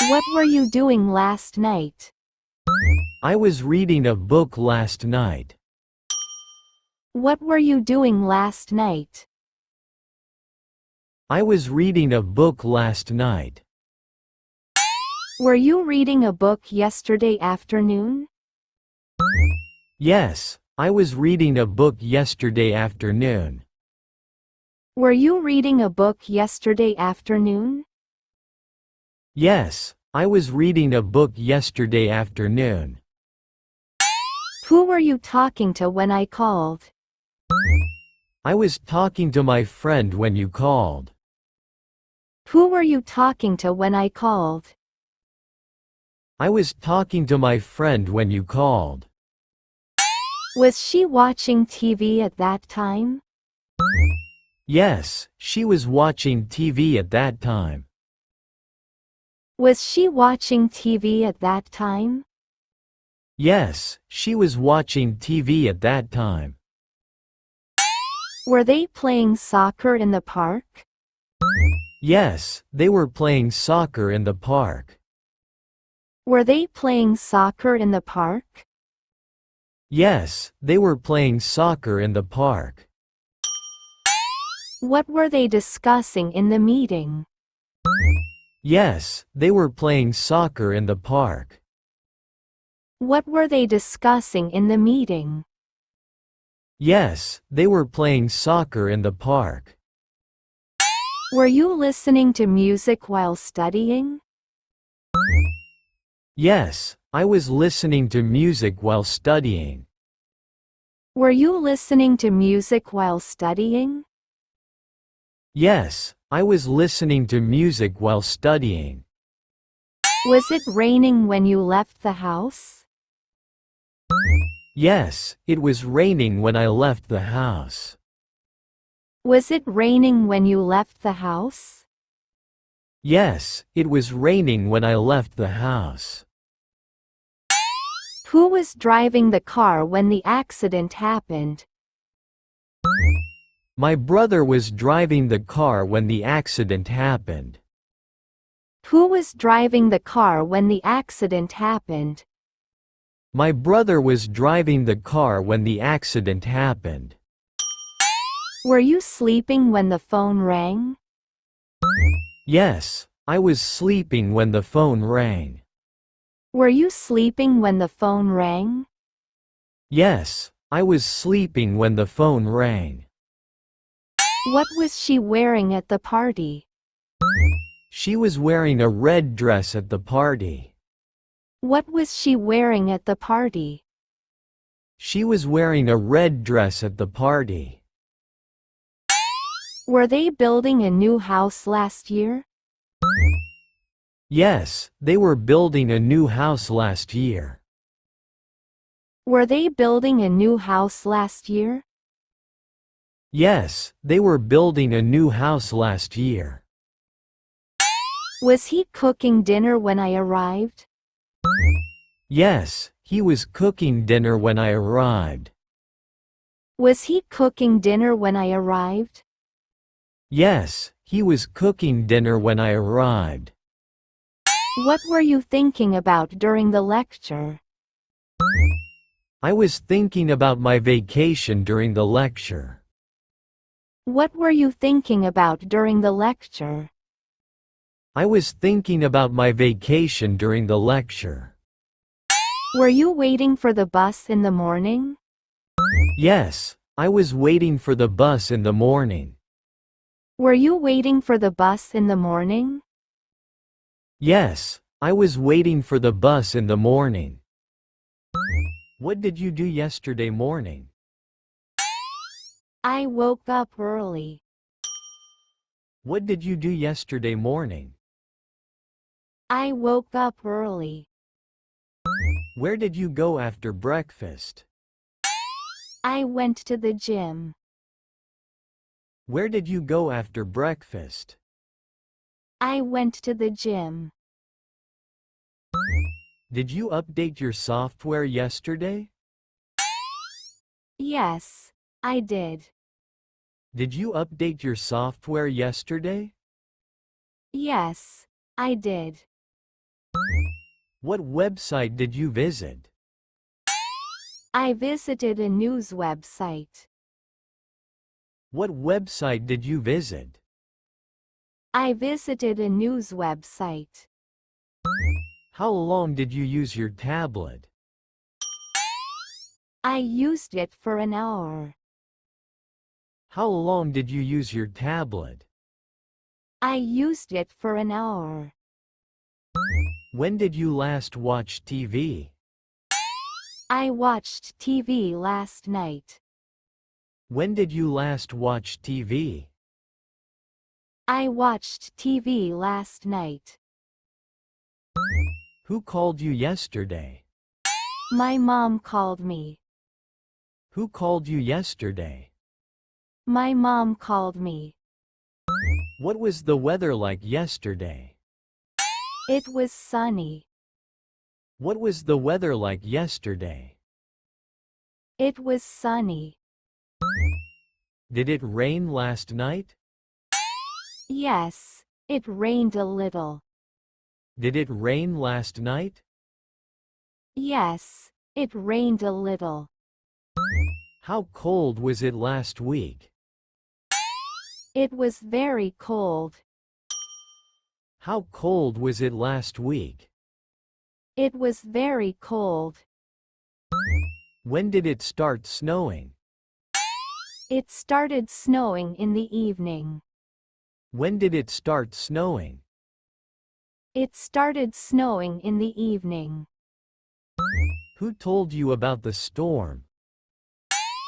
What were you doing last night? I was reading a book last night. What were you doing last night? I was reading a book last night. Were you reading a book yesterday afternoon? Yes, I was reading a book yesterday afternoon. Were you reading a book yesterday afternoon? Yes, I was reading a book yesterday afternoon. Who were you talking to when I called? I was talking to my friend when you called. Who were you talking to when I called? I was talking to my friend when you called. Was she watching TV at that time? Yes, she was watching TV at that time. Was she watching TV at that time? Yes, she was watching TV at that time. Were they playing soccer in the park? Yes, they were playing soccer in the park. Were they playing soccer in the park? Yes, they were playing soccer in the park. What were they discussing in the meeting? Yes, they were playing soccer in the park. What were they discussing in the meeting? Yes, they were playing soccer in the park. Were you listening to music while studying? Yes, I was listening to music while studying. Were you listening to music while studying? Yes, I was listening to music while studying. Was it raining when you left the house? Yes, it was raining when I left the house. Was it raining when you left the house? Yes, it was raining when I left the house. Who was driving the car when the accident happened? My brother was driving the car when the accident happened. Who was driving the car when the accident happened? My brother was driving the car when the accident happened. Were you sleeping when the phone rang? Yes, I was sleeping when the phone rang. Were you sleeping when the phone rang? Yes, I was sleeping when the phone rang. What was she wearing at the party? She was wearing a red dress at the party. What was she wearing at the party? She was wearing a red dress at the party. Were they building a new house last year? Yes, they were building a new house last year. Were they building a new house last year? Yes, they were building a new house last year. Was he cooking dinner when I arrived? Yes, he was cooking dinner when I arrived. Was he cooking dinner when I arrived? Yes, he was cooking dinner when I arrived. What were you thinking about during the lecture? I was thinking about my vacation during the lecture. What were you thinking about during the lecture? I was thinking about my vacation during the lecture. Were you waiting for the bus in the morning? Yes, I was waiting for the bus in the morning. Were you waiting for the bus in the morning? Yes, I was waiting for the bus in the morning. What did you do yesterday morning? I woke up early. What did you do yesterday morning? I woke up early. Where did you go after breakfast? I went to the gym. Where did you go after breakfast? I went to the gym. Did you update your software yesterday? Yes, I did. Did you update your software yesterday? Yes, I did. What website did you visit? I visited a news website. What website did you visit? I visited a news website. How long did you use your tablet? I used it for an hour. How long did you use your tablet? I used it for an hour. When did you last watch TV? I watched TV last night. When did you last watch TV? I watched TV last night. Who called you yesterday? My mom called me. Who called you yesterday? My mom called me. What was the weather like yesterday? It was sunny. What was the weather like yesterday? It was sunny. Did it rain last night? Yes, it rained a little. Did it rain last night? Yes, it rained a little. How cold was it last week? It was very cold. How cold was it last week? It was very cold. When did it start snowing? It started snowing in the evening. When did it start snowing? It started snowing in the evening. Who told you about the storm?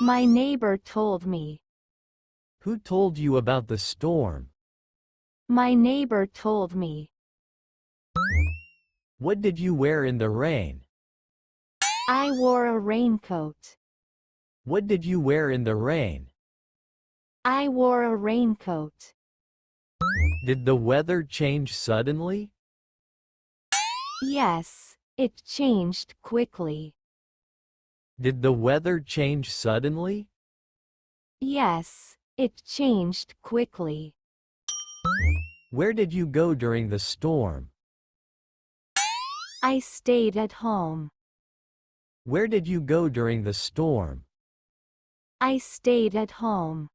My neighbor told me. Who told you about the storm? My neighbor told me. What did you wear in the rain? I wore a raincoat. What did you wear in the rain? I wore a raincoat. Did the weather change suddenly? Yes, it changed quickly. Did the weather change suddenly? Yes, it changed quickly. Where did you go during the storm? I stayed at home. Where did you go during the storm? I stayed at home.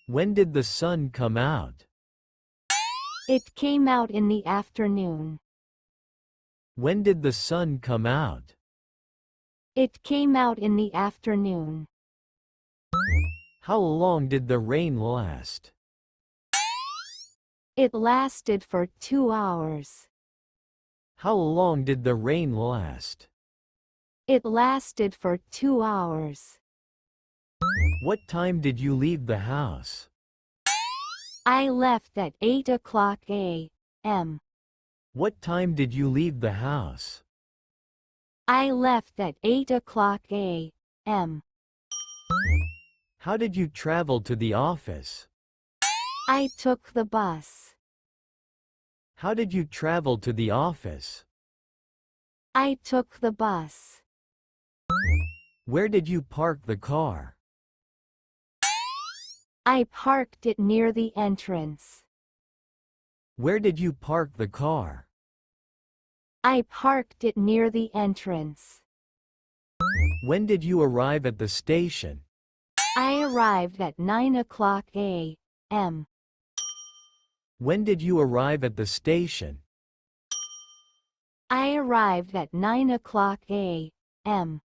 When did the sun come out? It came out in the afternoon. When did the sun come out? It came out in the afternoon. How long did the rain last? It lasted for 2 hours. How long did the rain last? It lasted for 2 hours. What time did you leave the house? I left at 8 o'clock a.m. What time did you leave the house? I left at 8 o'clock a.m. How did you travel to the office? I took the bus. How did you travel to the office? I took the bus. Where did you park the car? I parked it near the entrance. Where did you park the car? I parked it near the entrance. When did you arrive at the station? I arrived at 9 o'clock a.m. When did you arrive at the station? I arrived at 9 o'clock a.m.